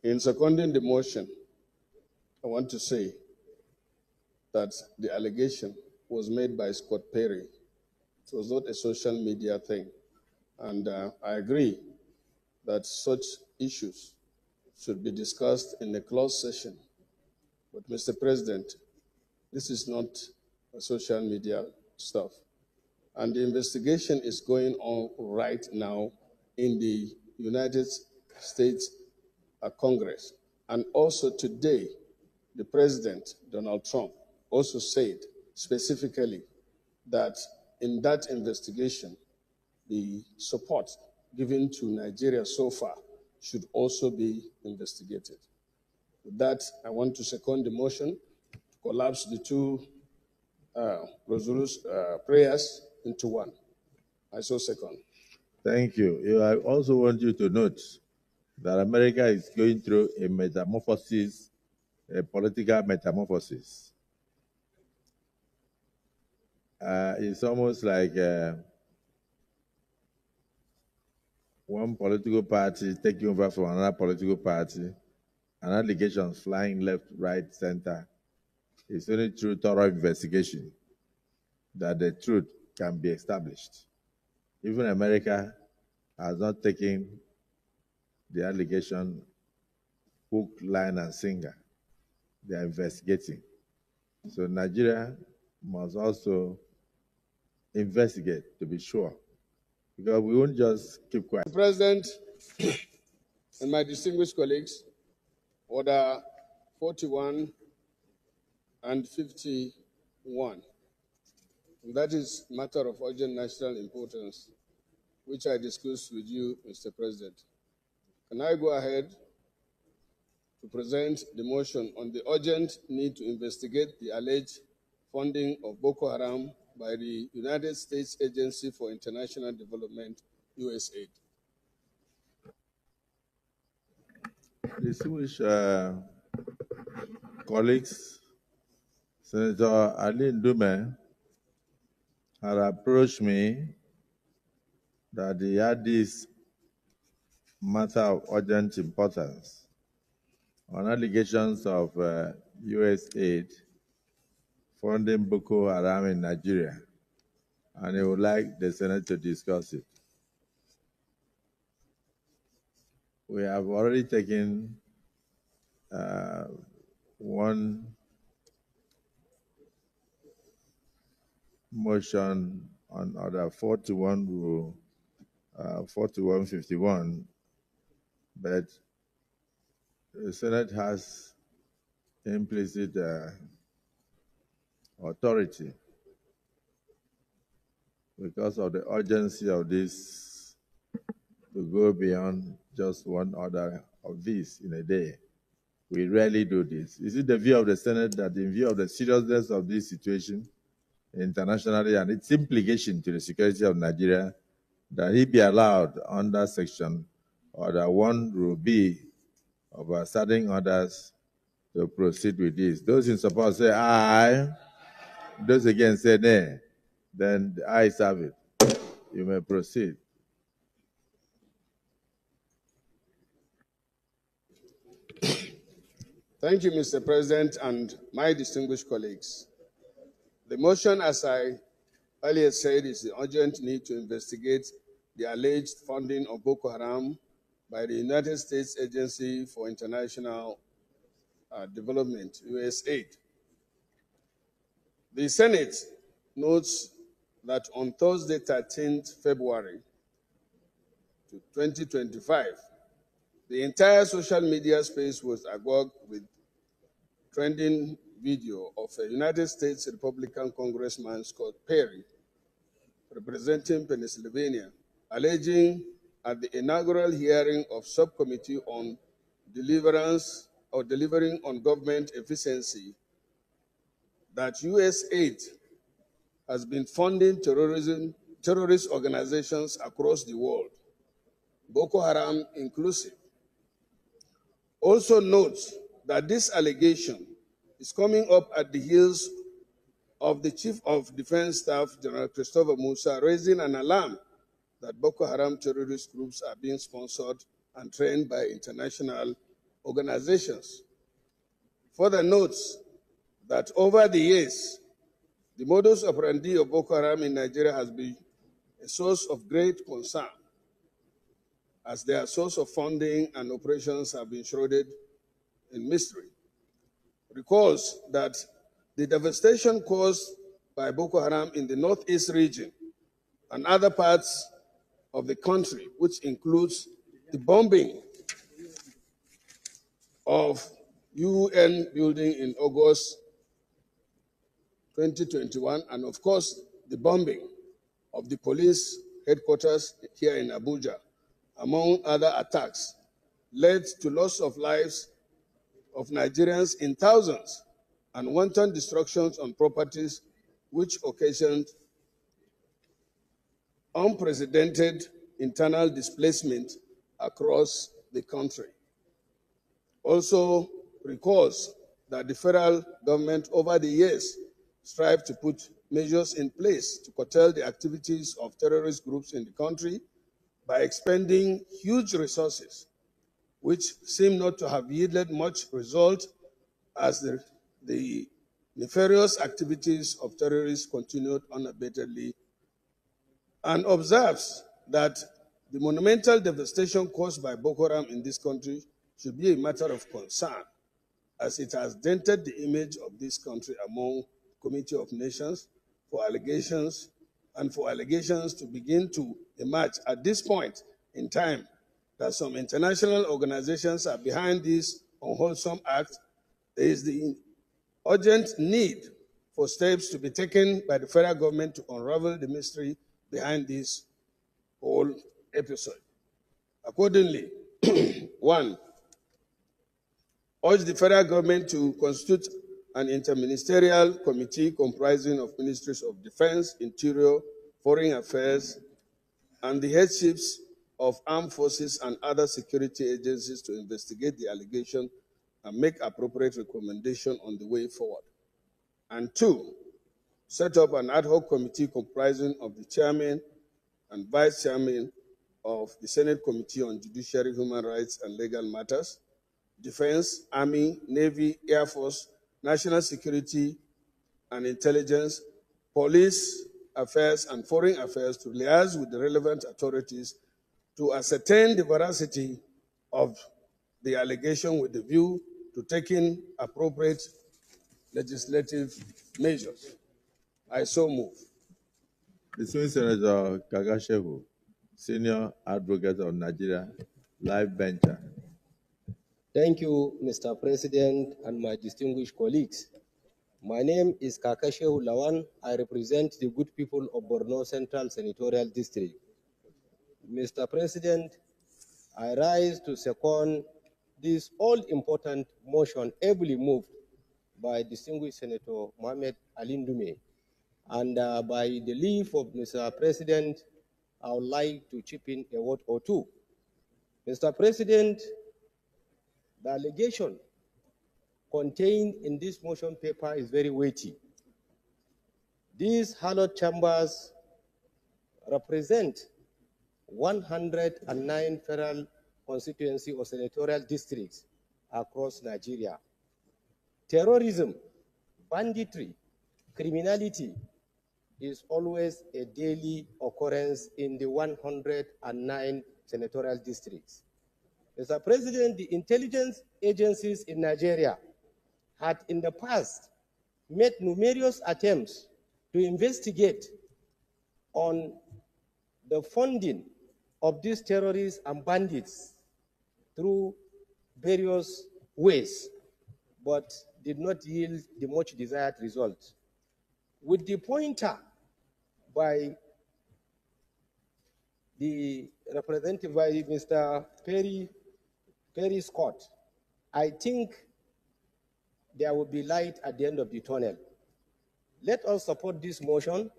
In seconding the motion, I want to say that the allegation was made by Scott Perry. It was not a social media thing. And I agree that such issues should be discussed in a closed session. But Mr. President, this is not a social media stuff. And the investigation is going on right now in the United States Congress. And also today, the President, Donald Trump, also said specifically that in that investigation, the support given to Nigeria so far should also be investigated. With that, I want to second the motion to collapse the two prayers into one. I so second. Thank you. I also want you to note that America is going through a metamorphosis, a political metamorphosis. It's almost like one political party taking over from another political party, and allegations flying left, right, center. It's only through thorough investigation that the truth can be established. Even America has not taken the allegation hook, line, and sinker. They are investigating. So Nigeria must also investigate to be sure, because we won't just keep quiet. Mr. President and my distinguished colleagues, Order 41 and 51. And that is matter of urgent national importance, which I discussed with you, Mr. President. Can I go ahead to present the motion on the urgent need to investigate the alleged funding of Boko Haram by the United States Agency for International Development, USAID? Distinguished colleagues, Senator Ali Ndume had approached me that he had this matter of urgent importance on allegations of USAID funding Boko Haram in Nigeria, and he would like the Senate to discuss it. We have already taken one motion on Order 4151, but the Senate has implicit authority because of the urgency of this to go beyond just one order of this in a day. We rarely do this. Is it the view of the Senate that in view of the seriousness of this situation internationally and its implication to the security of Nigeria, that he be allowed under Section Order 1 Rule B of certain orders to proceed with this? Those in support say aye. Those against say nay. Then the ayes have it. You may proceed. Thank you, Mr. President, and my distinguished colleagues. The motion, as I earlier said, is the urgent need to investigate the alleged funding of Boko Haram by the United States Agency for International Development, USAID. The Senate notes that on Thursday, 13th February 2025, the entire social media space was agog with trending video of a United States Republican Congressman, Scott Perry, representing Pennsylvania, alleging at the inaugural hearing of Subcommittee on Delivering on Government Efficiency that USAID has been funding terrorist organizations across the world, Boko Haram inclusive. Also notes that this allegation is coming up at the heels of the Chief of Defense Staff, General Christopher Musa, raising an alarm that Boko Haram terrorist groups are being sponsored and trained by international organizations. Further notes that over the years, the modus operandi of Boko Haram in Nigeria has been a source of great concern, as their source of funding and operations have been shrouded in mystery. Recalls that the devastation caused by Boko Haram in the northeast region and other parts of the country, which includes the bombing of UN building in August 2021, and of course, the bombing of the police headquarters here in Abuja, among other attacks, led to loss of lives of Nigerians in thousands and wanton destructions on properties, which occasioned unprecedented internal displacement across the country. Also recalls that the federal government over the years strived to put measures in place to curtail the activities of terrorist groups in the country by expending huge resources, which seem not to have yielded much result, as the nefarious activities of terrorists continued unabatedly, and observes that the monumental devastation caused by Boko Haram in this country should be a matter of concern, as it has dented the image of this country among the Community of Nations for allegations to begin to emerge at this point in time that some international organizations are behind this unwholesome act. There is the urgent need for steps to be taken by the federal government to unravel the mystery behind this whole episode. Accordingly, one, urge the federal government to constitute an interministerial committee comprising of Ministries of Defense, Interior, Foreign Affairs, and the headships of armed forces and other security agencies to investigate the allegation and make appropriate recommendation on the way forward. And two, set up an ad hoc committee comprising of the chairman and vice chairman of the Senate Committee on Judiciary, Human Rights, and Legal Matters, Defense, Army, Navy, Air Force, National Security and Intelligence, Police Affairs, and Foreign Affairs to liaise with the relevant authorities to ascertain the veracity of the allegation with the view to taking appropriate legislative measures. I so move. The Swing Senator Kagashehu, Senior Advocate of Nigeria, Life Venture. Thank you, Mr. President, and my distinguished colleagues. My name is Kakashehu Lawan. I represent the good people of Borno Central Senatorial District. Mr. President, I rise to second this all-important motion ably moved by distinguished Senator Mohamed Alindume. And by the leave of Mr. President, I would like to chip in a word or two. Mr. President, the allegation contained in this motion paper is very weighty. These hallowed chambers represent 109 federal constituency or senatorial districts across Nigeria. Terrorism, banditry, criminality is always a daily occurrence in the 109 senatorial districts. Mr. President, the intelligence agencies in Nigeria had in the past made numerous attempts to investigate on the funding of these terrorists and bandits through various ways, but did not yield the much desired result. With the pointer by the representative, by Mr. Perry Scott, I think there will be light at the end of the tunnel. Let us support this motion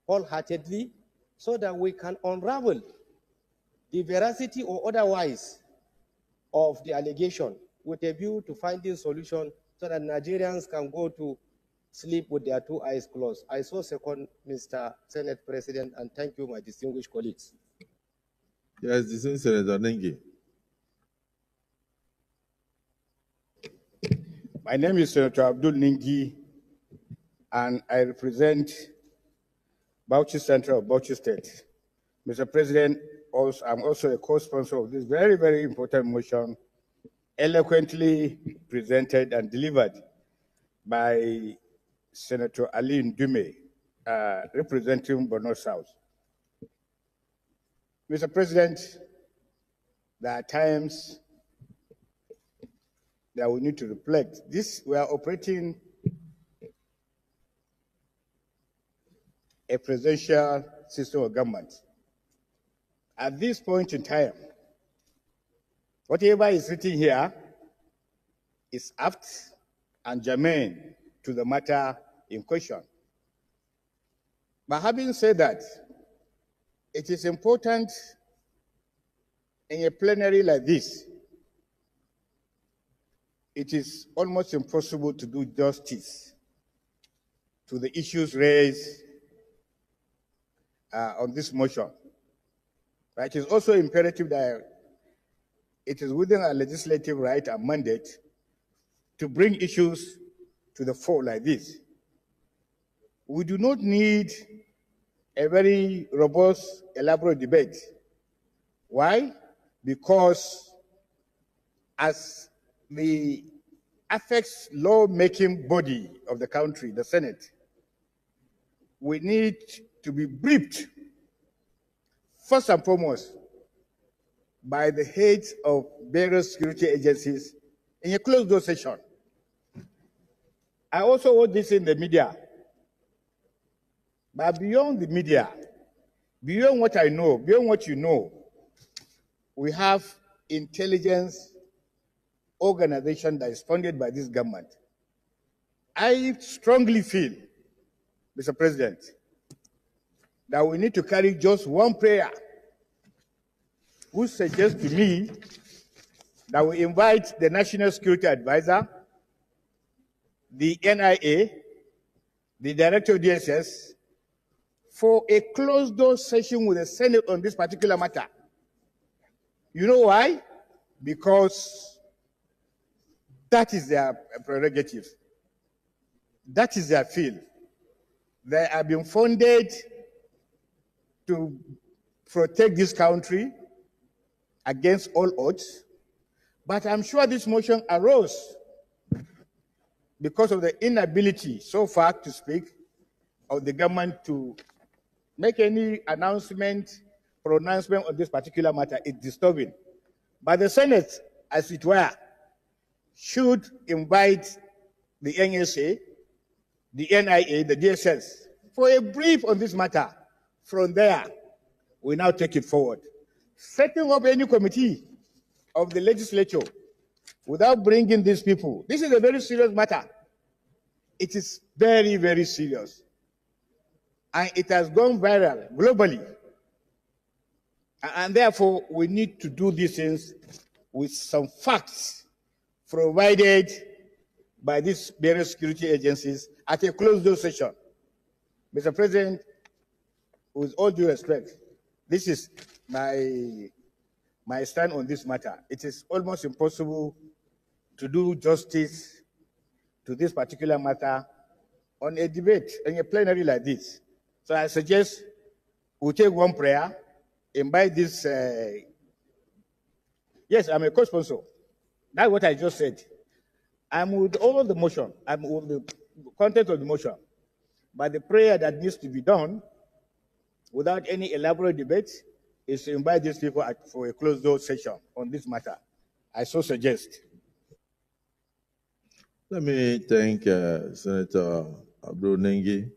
wholeheartedly so that we can unravel the veracity or otherwise of the allegation with a view to finding solution so that Nigerians can go to sleep with their two eyes closed. I so second Mr. Senate President, and thank you, my distinguished colleagues. Yes, this is Senator Nengi. My name is Senator Abdul Ningi, and I represent Bauchi Central of Bauchi State. Mr. President, I'm also a co-sponsor of this very, very important motion, eloquently presented and delivered by Senator Ali Ndume, representing Borno South. Mr. President, there are times that we need to reflect. We are operating a presidential system of government. At this point in time, whatever is written here is apt and germane to the matter in question. But having said that, it is important in a plenary like this, it is almost impossible to do justice to the issues raised on this motion. But it is also imperative that it is within our legislative right and mandate to bring issues to the fore like this. We do not need a very robust, elaborate debate. Why? Because as the affects law-making body of the country, the Senate, we need to be briefed, first and foremost, by the heads of various security agencies in a closed-door session. I also heard this in the media. But beyond the media, beyond what I know, beyond what you know, we have intelligence organization that is funded by this government. I strongly feel, Mr. President, that we need to carry just one prayer, which suggests to me that we invite the National Security Advisor, the NIA, the Director of DSS, for a closed-door session with the Senate on this particular matter. You know why? Because that is their prerogative. That is their field. They have been funded to protect this country against all odds. But I'm sure this motion arose because of the inability, so far to speak, of the government to make any pronouncement on this particular matter. It's disturbing. But the Senate, as it were, should invite the NSA, the NIA, the DSS, for a brief on this matter. From there, we now take it forward. Setting up any committee of the legislature without bringing these people, this is a very serious matter. It is very, very serious. And it has gone viral globally. And therefore, we need to do these things with some facts provided by these various security agencies at a closed-door session. Mr. President, with all due respect, this is my stand on this matter. It is almost impossible to do justice to this particular matter on a debate, in a plenary like this. So I suggest we take one prayer, invite this. Yes, I'm a co-sponsor. That's what I just said. I'm with all the motion. I'm with the content of the motion. But the prayer that needs to be done without any elaborate debate is to invite these people for a closed-door session on this matter. I so suggest. Let me thank Senator Abdul Nengi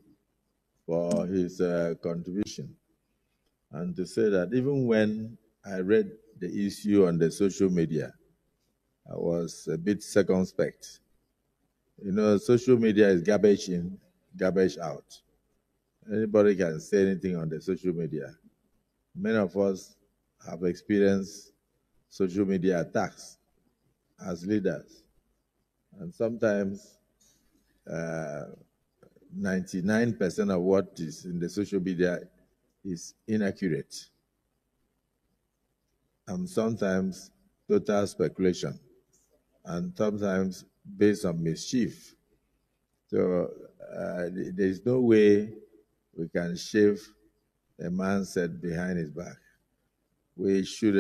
for his contribution, and to say that even when I read the issue on the social media, I was a bit circumspect. You know, social media is garbage in, garbage out. Anybody can say anything on the social media. Many of us have experienced social media attacks as leaders. And sometimes 99% of what is in the social media is inaccurate. And sometimes total speculation. And sometimes based on mischief. So there's no way we can shave a man's head behind his back. We should,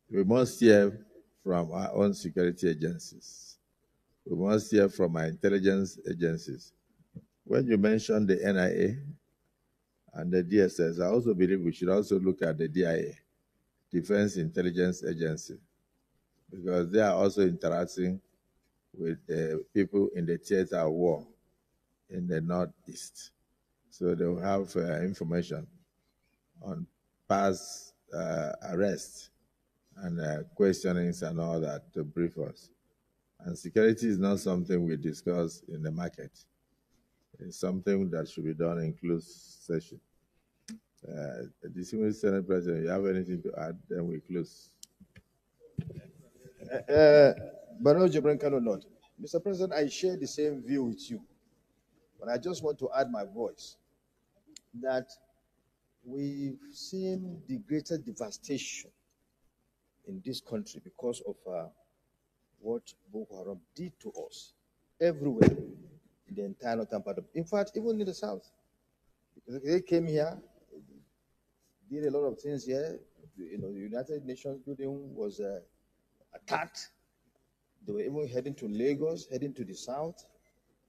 we must hear from our own security agencies. We must hear from our intelligence agencies. When you mentioned the NIA and the DSS, I also believe we should also look at the DIA, Defense Intelligence Agency, because they are also interacting with the people in the theater of war in the Northeast. So they will have information on past arrests and questionings and all that to brief us. And security is not something we discuss in the market. It's something that should be done in closed session. Distinguished Senate President, you have anything to add? Then we close. Baro Jibran Kano not. Mr. President, I share the same view with you, but I just want to add my voice that we've seen the greatest devastation in this country because of what Boko Haram did to us everywhere in the entire northern part of, in fact, even in the south. Because they came here, did a lot of things here. You know, the United Nations building was attacked. They were even heading to Lagos, heading to the south,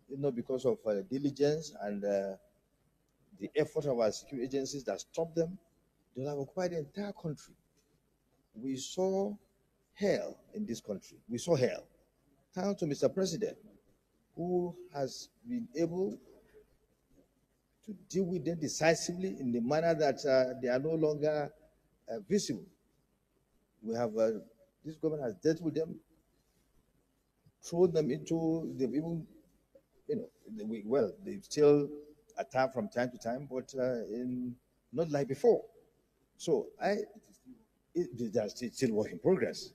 you know, because of diligence and the effort of our security agencies that stopped them. They have occupied the entire country. We saw hell in this country. We saw hell. Thanks to Mr. President, who has been able to deal with them decisively in the manner that they are no longer visible. We have, this government has dealt with them, thrown them into, they've even, you know, they still attack from time to time, but not like before. So it's still work in progress,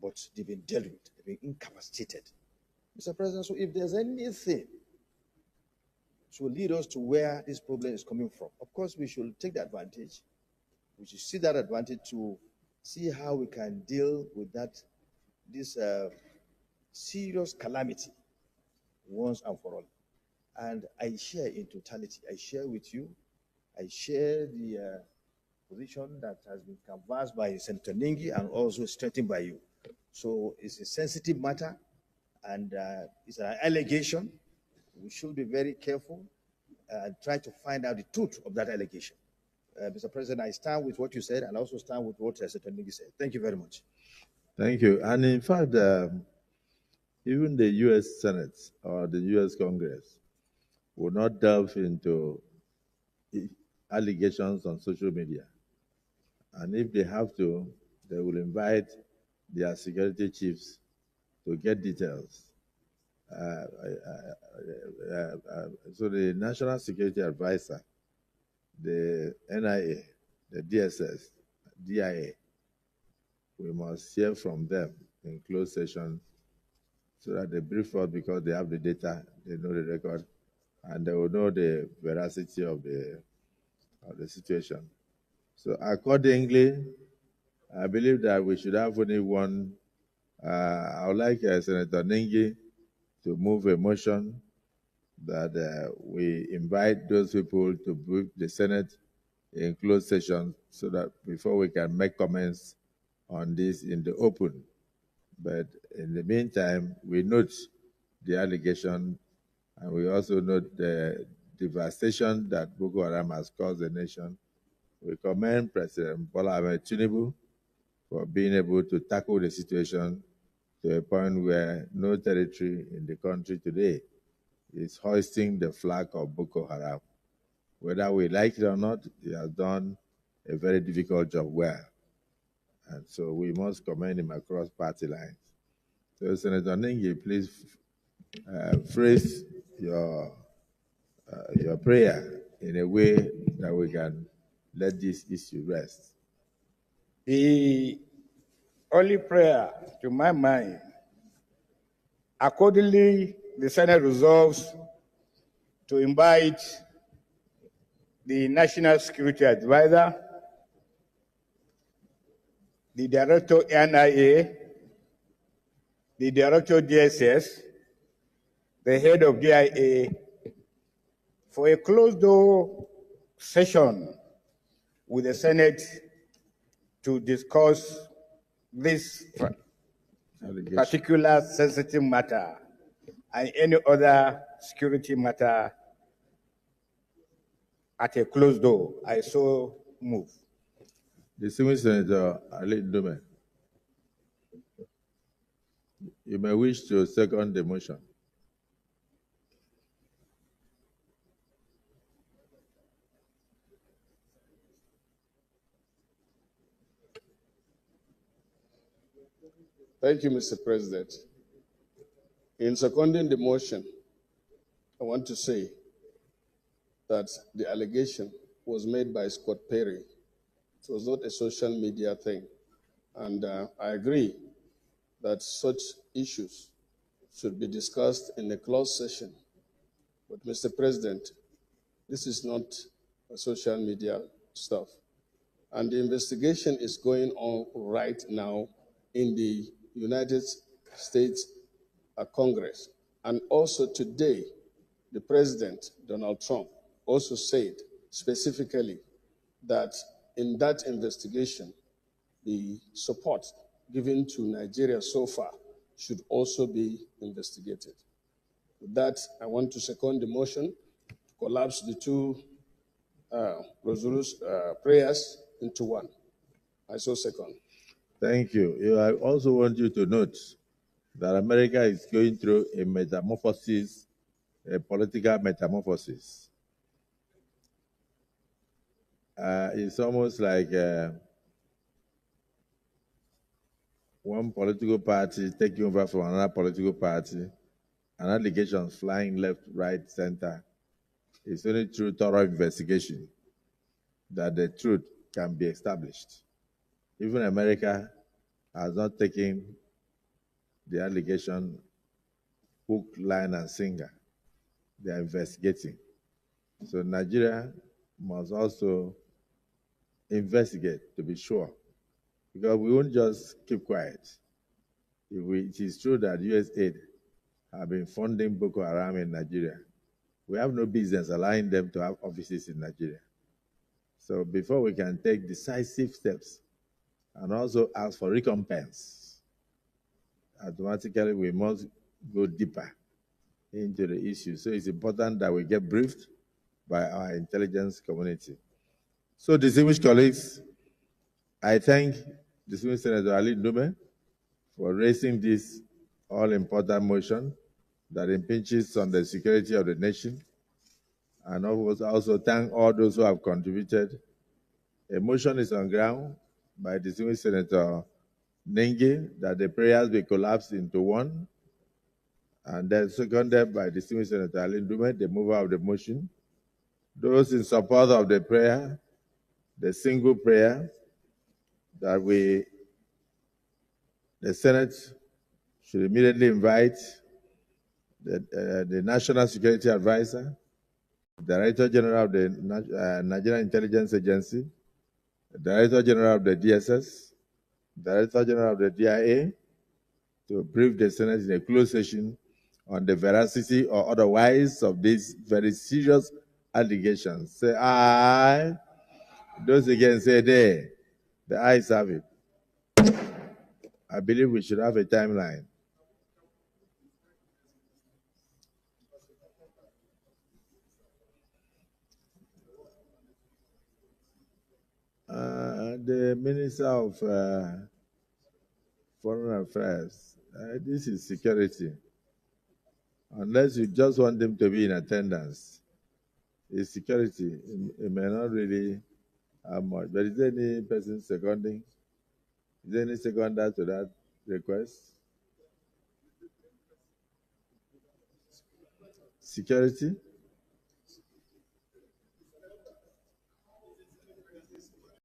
but they've been dealt with, they've been incapacitated. Mr. President, so if there's anything to lead us to where this problem is coming from, of course, we should take the advantage. We should see that advantage to see how we can deal with this serious calamity once and for all. And I share in totality, I share with you, I share the position that has been canvassed by Senator Ningi and also strengthened by you. So it's a sensitive matter and it's an allegation. We should be very careful and try to find out the truth of that allegation. Mr. President, I stand with what you said and also stand with what Senator Ningi said. Thank you very much. Thank you. And in fact, even the U.S. Senate or the U.S. Congress will not delve into allegations on social media. And if they have to, they will invite their security chiefs to get details. So the National Security Advisor, the NIA, the DSS, DIA, we must hear from them in closed session so that they brief us because they have the data, they know the record, and they will know the veracity of the situation. So accordingly, I believe that we should have only one. I would like Senator Ningi to move a motion that we invite those people to brief the Senate in closed session so that before we can make comments on this in the open. But in the meantime, we note the allegation and we also note the devastation that Boko Haram has caused the nation. We commend President Bola Ahmed Tinubu for being able to tackle the situation to a point where no territory in the country today is hoisting the flag of Boko Haram. Whether we like it or not, he has done a very difficult job well. And so we must commend him across party lines. So Senator Ningi, please phrase your prayer in a way that we can let this issue rest. The only prayer to my mind, accordingly, the Senate resolves to invite the National Security Advisor, the Director NIA, the Director of DSS, the head of DIA, for a closed-door session with the Senate to discuss this particular sensitive matter and any other security matter at a closed door. I so move. Distinguished Senator Ali Ndume, you may wish to second the motion. Thank you, Mr. President. In seconding the motion, I want to say that the allegation was made by Scott Perry. It was not a social media thing. And I agree that such issues should be discussed in a closed session. But Mr. President, this is not a social media stuff. And the investigation is going on right now in the United States Congress. And also today, the President, Donald Trump, also said specifically that in that investigation, the support given to Nigeria so far should also be investigated. With that, I want to second the motion to collapse the two prayers into one. I so second. Thank you. I also want you to note that America is going through a metamorphosis, a political metamorphosis. It's almost like one political party taking over from another political party, and allegations flying left, right, center. It's only through thorough investigation that the truth can be established. Even America has not taken the allegation hook, line, and sinker. They are investigating. So Nigeria must also investigate to be sure, because we won't just keep quiet. It is true that USAID have been funding Boko Haram in Nigeria. We have no business allowing them to have offices in Nigeria. So before we can take decisive steps and also ask for recompense, automatically we must go deeper into the issue. So it's important that we get briefed by our intelligence community. So distinguished colleagues, I thank distinguished Senator Ali Ndume for raising this all-important motion that impinges on the security of the nation, and also thank all those who have contributed. A motion is on ground by distinguished Senator Nengi that the prayers be collapsed into one, and then seconded by distinguished Senator Ali Ndume, the mover of the motion. Those in support of the prayer, the single prayer, that the Senate should immediately invite the National Security Advisor, Director General of the Nigerian Intelligence Agency, Director General of the DSS, Director General of the DIA, to brief the Senate in a closed session on the veracity or otherwise of these very serious allegations. Say aye. Those again say nay. The ayes have it. I believe we should have a timeline. The Minister of Foreign Affairs, this is security. Unless you just want them to be in attendance, it's security. It may not really have much. But is there any person seconding? Is there any seconder to that request? Security?